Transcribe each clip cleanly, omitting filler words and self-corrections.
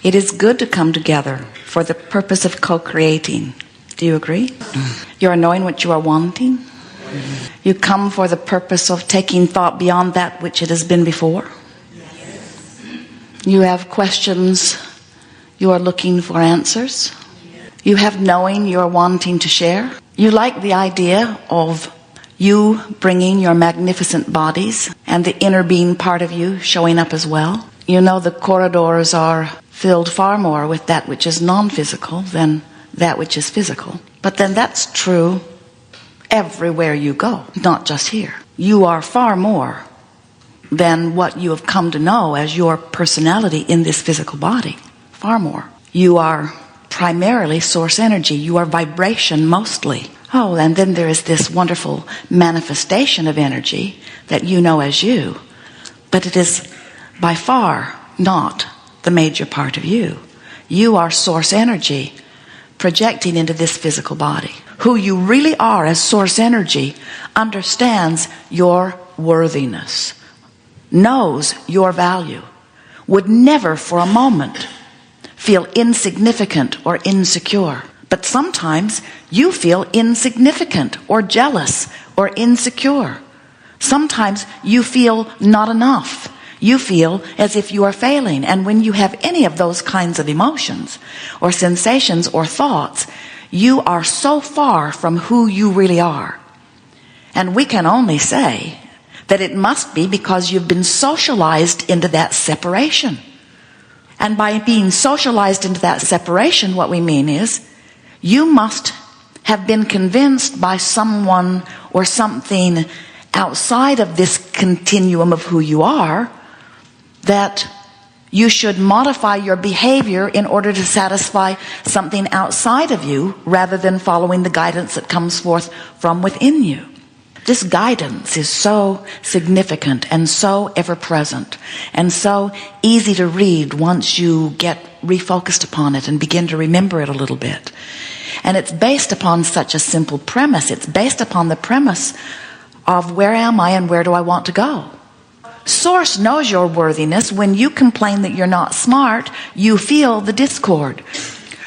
It is good to come together for the purpose of co-creating. Do you agree? You are knowing what you are wanting. You come for the purpose of taking thought beyond that which it has been before. You have questions. You are looking for answers. You have knowing you are wanting to share. You like the idea of you bringing your magnificent bodies and the inner being part of you showing up as well. You know the corridors are filled far more with that which is non-physical than that which is physical. But then that's true everywhere you go, not just here. You are far more than what you have come to know as your personality in this physical body. Far more. You are primarily source energy. You are vibration mostly. Oh, and then there is this wonderful manifestation of energy that you know as you. But it is by far not the major part of you. You are source energy projecting into this physical body. Who you really are as source energy understands your worthiness, knows your value, would never for a moment feel insignificant or insecure. But sometimes you feel insignificant or jealous or insecure. Sometimes you feel not enough. You feel as if you are failing. And when you have any of those kinds of emotions or sensations or thoughts, you are so far from who you really are. And we can only say that it must be because you've been socialized into that separation. And by being socialized into that separation, what we mean is you must have been convinced by someone or something outside of this continuum of who you are that you should modify your behavior in order to satisfy something outside of you rather than following the guidance that comes forth from within you. This guidance is so significant and so ever-present and so easy to read once you get refocused upon it and begin to remember it a little bit. And it's based upon such a simple premise. It's based upon the premise of where am I and where do I want to go? Source knows your worthiness. When you complain that you're not smart, you feel the discord.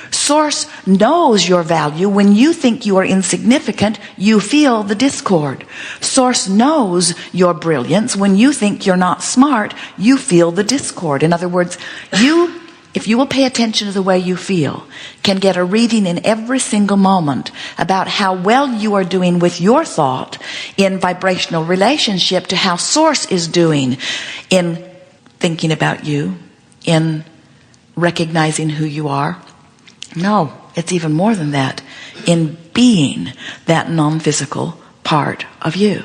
Source knows your value. When you think you are insignificant, you feel the discord. Source knows your brilliance. When you think you're not smart, you feel the discord. In other words, you, if you will pay attention to the way you feel, can get a reading in every single moment about how well you are doing with your thought in vibrational relationship to how Source is doing in thinking about you, in recognizing who you are. No, it's even more than that. In being that non-physical part of you.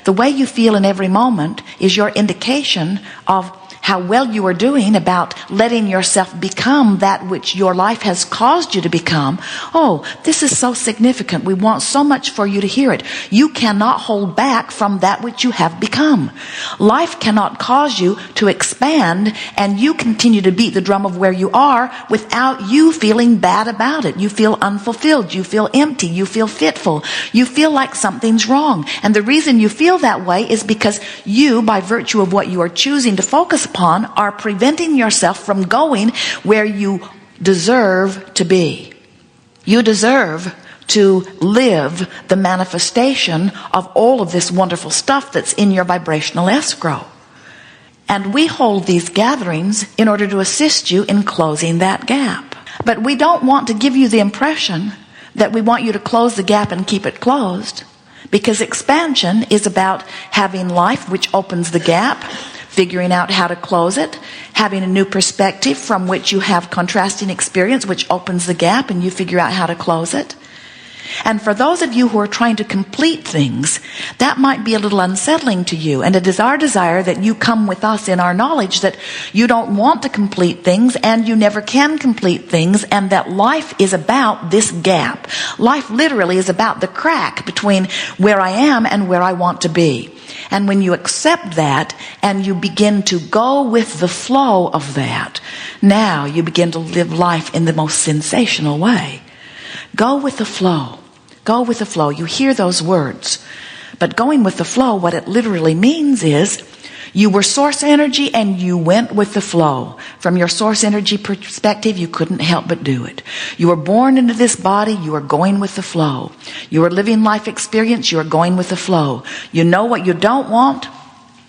The way you feel in every moment is your indication of how well you are doing about letting yourself become that which your life has caused you to become. Oh, this is so significant. We want so much for you to hear it. You cannot hold back from that which you have become. Life cannot cause you to expand and you continue to beat the drum of where you are without you feeling bad about it. You feel unfulfilled. You feel empty. You feel fitful. You feel like something's wrong. And the reason you feel that way is because you, by virtue of what you are choosing to focus upon, are preventing yourself from going where you deserve to be. You deserve to live the manifestation of all of this wonderful stuff that's in your vibrational escrow. And we hold these gatherings in order to assist you in closing that gap. But we don't want to give you the impression that we want you to close the gap and keep it closed. Because expansion is about having life which opens the gap, figuring out how to close it, having a new perspective from which you have contrasting experience which opens the gap and you figure out how to close it. And for those of you who are trying to complete things, that might be a little unsettling to you. And it is our desire that you come with us in our knowledge that you don't want to complete things and you never can complete things, and that life is about this gap. Life literally is about the crack between where I am and where I want to be. And when you accept that and you begin to go with the flow of that, now you begin to live life in the most sensational way. Go with the flow. Go with the flow. You hear those words. But going with the flow, what it literally means is You were source energy and you went with the flow. From your source energy perspective, you couldn't help but do it. You were born into this body, you are going with the flow. You are living life experience, you are going with the flow. You know what you don't want?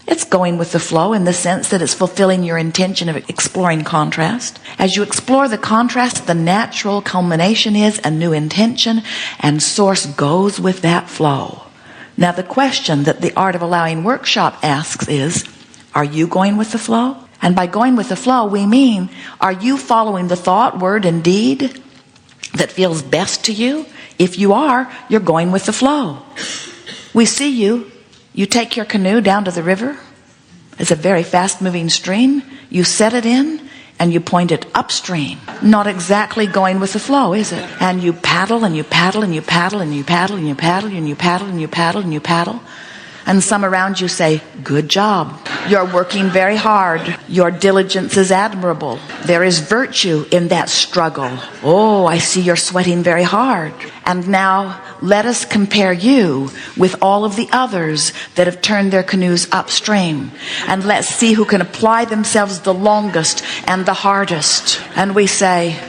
It's going with the flow in the sense that it's fulfilling your intention of exploring contrast. As you explore the contrast, the natural culmination is a new intention, and source goes with that flow. Now the question that the Art of Allowing workshop asks is, are you going with the flow? And by going with the flow, we mean, are you following the thought, word, and deed that feels best to you? If you are, you're going with the flow. We see you take your canoe down to the river. It's a very fast-moving stream. You set it in, and you point it upstream. Not exactly going with the flow, is it? And you paddle, and you paddle, and you paddle, and you paddle, and you paddle, and you paddle, and you paddle, and you paddle. And some around you say, good job. You're working very hard. Your diligence is admirable. There is virtue in that struggle. Oh, I see you're sweating very hard. And now let us compare you with all of the others that have turned their canoes upstream. And let's see who can apply themselves the longest and the hardest. And we say,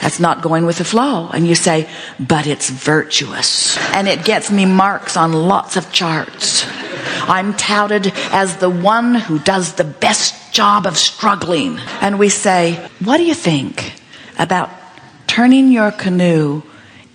that's not going with the flow. And you say, but it's virtuous. And it gets me marks on lots of charts. I'm touted as the one who does the best job of struggling. And we say, what do you think about turning your canoe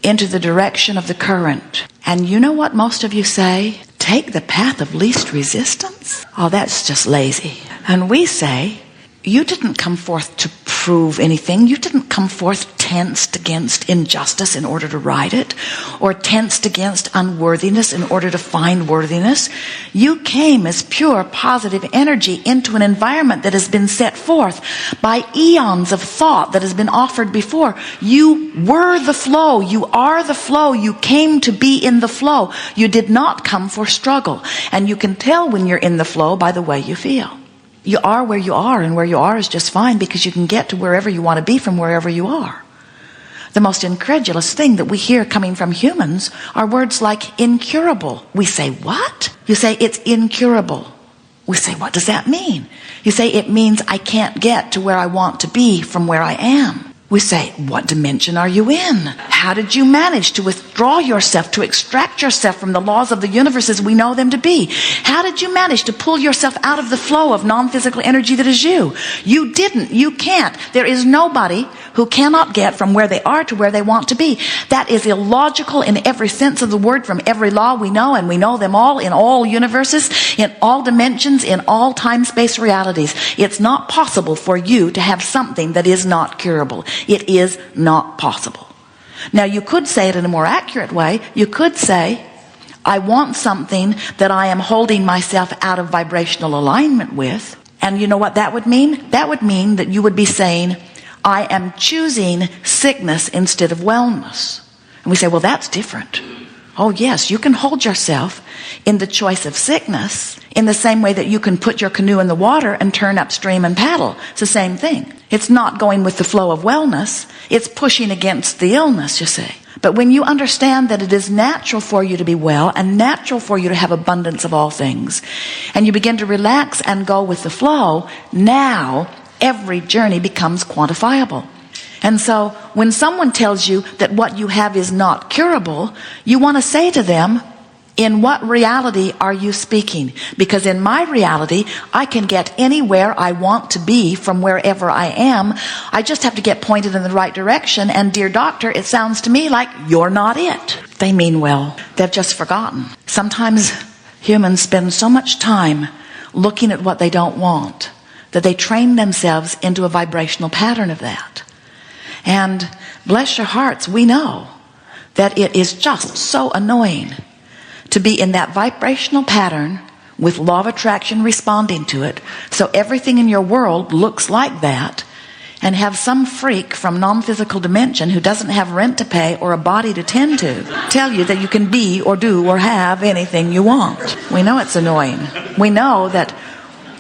into the direction of the current? And you know what most of you say? Take the path of least resistance? Oh, that's just lazy. And we say, you didn't come forth to prove anything. You didn't come forth tensed against injustice in order to right it, or tensed against unworthiness in order to find worthiness. You came as pure positive energy into an environment that has been set forth by eons of thought that has been offered before. You were the flow. You are the flow. You came to be in the flow. You did not come for struggle. And you can tell when you're in the flow by the way you feel. You are where you are, and where you are is just fine, because you can get to wherever you want to be from wherever you are. The most incredulous thing that we hear coming from humans are words like incurable. We say, what? You say, it's incurable. We say, what does that mean? You say, it means I can't get to where I want to be from where I am. We say, what dimension are you in? How did you manage to withdraw yourself, to extract yourself from the laws of the universe as we know them to be? How did you manage to pull yourself out of the flow of non-physical energy that is you? You didn't. You can't. There is nobody who cannot get from where they are to where they want to be. That is illogical in every sense of the word, from every law we know, and we know them all in all universes, in all dimensions, in all time-space realities. It's not possible for you to have something that is not curable. It is not possible. Now, you could say it in a more accurate way. You could say, I want something that I am holding myself out of vibrational alignment with. And you know what that would mean? That would mean that you would be saying, I am choosing sickness instead of wellness. And we say, well, that's different. Oh, yes, you can hold yourself in the choice of sickness in the same way that you can put your canoe in the water and turn upstream and paddle. It's the same thing. It's not going with the flow of wellness. It's pushing against the illness, you see. But when you understand that it is natural for you to be well and natural for you to have abundance of all things, and you begin to relax and go with the flow, now every journey becomes quantifiable. And so when someone tells you that what you have is not curable, you want to say to them, in what reality are you speaking? Because in my reality, I can get anywhere I want to be from wherever I am. I just have to get pointed in the right direction. And dear doctor, it sounds to me like you're not it. They mean well. They've just forgotten. Sometimes humans spend so much time looking at what they don't want that they train themselves into a vibrational pattern of that. And bless your hearts, we know that it is just so annoying to be in that vibrational pattern with law of attraction responding to it, so everything in your world looks like that, and have some freak from non-physical dimension who doesn't have rent to pay or a body to tend to tell you that you can be or do or have anything you want. We know it's annoying. We know that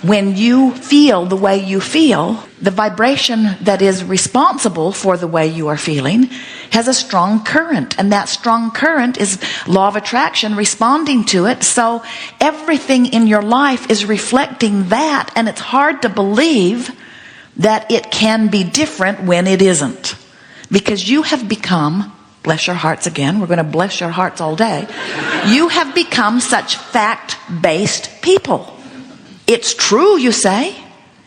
when you feel the way you feel, The vibration that is responsible for the way you are feeling has a strong current, and that strong current is law of attraction responding to it. So everything in your life is reflecting that, and it's hard to believe that it can be different when it isn't. Because you have become, bless your hearts again, we're going to bless your hearts all day, you have become such fact-based people. It's true, you say.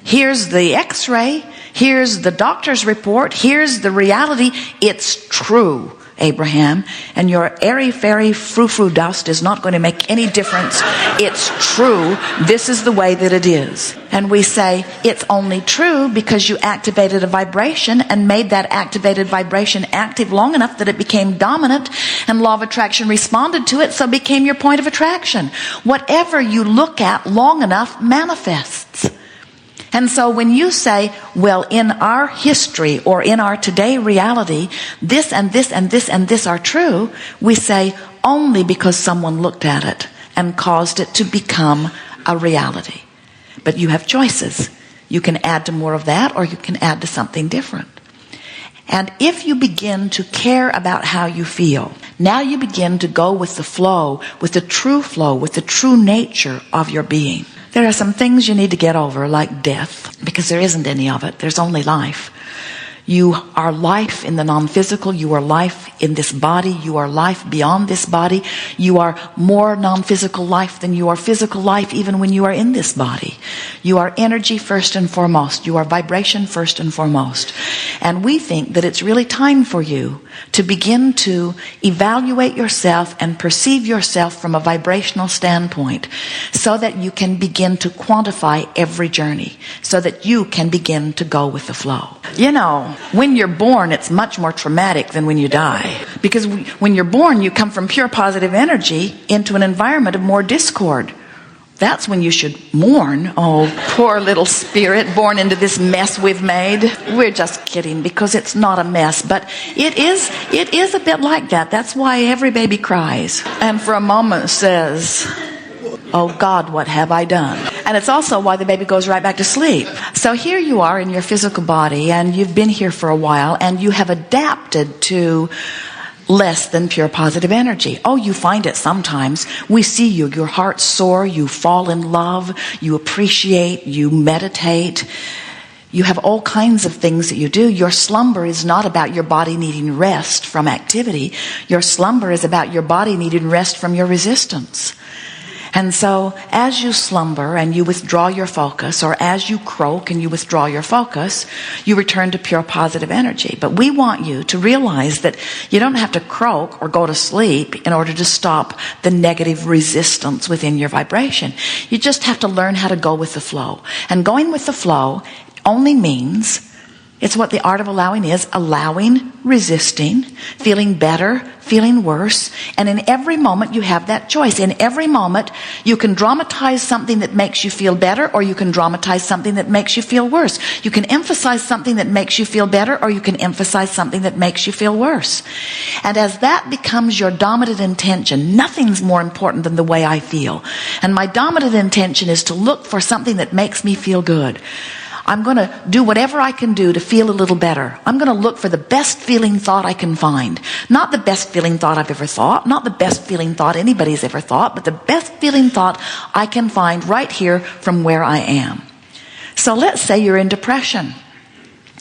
Here's the x-ray. Here's the doctor's report. Here's the reality. It's true, Abraham. And your airy-fairy frou-frou dust is not going to make any difference. It's true. This is the way that it is. And we say, it's only true because you activated a vibration and made that activated vibration active long enough that it became dominant, and law of attraction responded to it, so it became your point of attraction. Whatever you look at long enough manifests. And so when you say, well, in our history or in our today reality, this and this and this and this are true, we say only because someone looked at it and caused it to become a reality. But you have choices. You can add to more of that, or you can add to something different. And if you begin to care about how you feel, now you begin to go with the flow, with the true nature of your being. There are some things you need to get over, like death, because there isn't any of it. There's only life. You are life in the non-physical. You are life in this body. You are life beyond this body. You are more non-physical life than you are physical life, even when you are in this body. You are energy first and foremost. You are vibration first and foremost. And we think that it's really time for you to begin to evaluate yourself and perceive yourself from a vibrational standpoint, so that you can begin to quantify every journey, so that you can begin to go with the flow. You know, when you're born, it's much more traumatic than when you die. Because when you're born, you come from pure positive energy into an environment of more discord. That's when you should mourn. Oh, poor little spirit born into this mess we've made. We're just kidding, because it's not a mess, but it is a bit like that. That's why every baby cries and for a moment says, oh God, what have I done? And it's also why the baby goes right back to sleep. So here you are in your physical body, and you've been here for a while, and you have adapted to less than pure positive energy. Oh, you find it sometimes. We see you. Your heart's sore. You fall in love. You appreciate. You meditate. You have all kinds of things that you do. Your slumber is not about your body needing rest from activity. Your slumber is about your body needing rest from your resistance. And so as you slumber and you withdraw your focus, or as you croak and you withdraw your focus, you return to pure positive energy. But we want you to realize that you don't have to croak or go to sleep in order to stop the negative resistance within your vibration. You just have to learn how to go with the flow. And going with the flow only means, it's what the art of allowing is, allowing, resisting, feeling better, feeling worse. And in every moment you have that choice. In every moment you can dramatize something that makes you feel better, or you can dramatize something that makes you feel worse. You can emphasize something that makes you feel better, or you can emphasize something that makes you feel worse. And as that becomes your dominant intention, nothing's more important than the way I feel. And my dominant intention is to look for something that makes me feel good. I'm going to do whatever I can do to feel a little better. I'm going to look for the best feeling thought I can find. Not the best feeling thought I've ever thought, not the best feeling thought anybody's ever thought, but the best feeling thought I can find right here from where I am. So let's say you're in depression.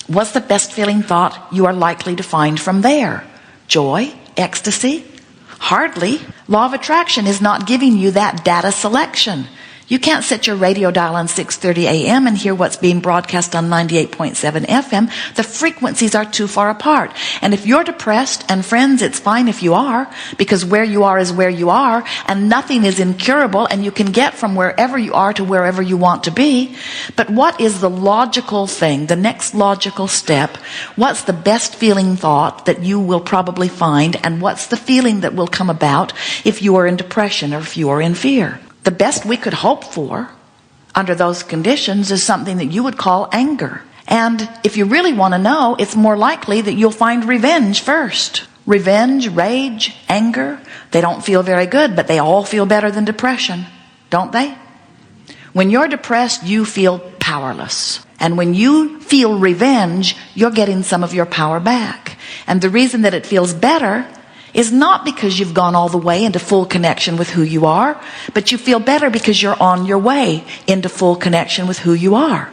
What's the best feeling thought you are likely to find from there? Joy? Ecstasy? Hardly. Law of attraction is not giving you that data selection. You can't set your radio dial on 6:30 a.m. and hear what's being broadcast on 98.7 FM. The frequencies are too far apart. And if you're depressed, and friends, it's fine if you are, because where you are is where you are, and nothing is incurable, and you can get from wherever you are to wherever you want to be. But what is the logical thing, the next logical step? What's the best feeling thought that you will probably find, and what's the feeling that will come about if you are in depression or if you are in fear? The best we could hope for under those conditions is something that you would call anger. And if you really want to know, it's more likely that you'll find revenge first. Revenge, rage, anger, they don't feel very good, but they all feel better than depression, don't they? When you're depressed, you feel powerless. And when you feel revenge, you're getting some of your power back. And the reason that it feels better is not because you've gone all the way into full connection with who you are, but you feel better because you're on your way into full connection with who you are.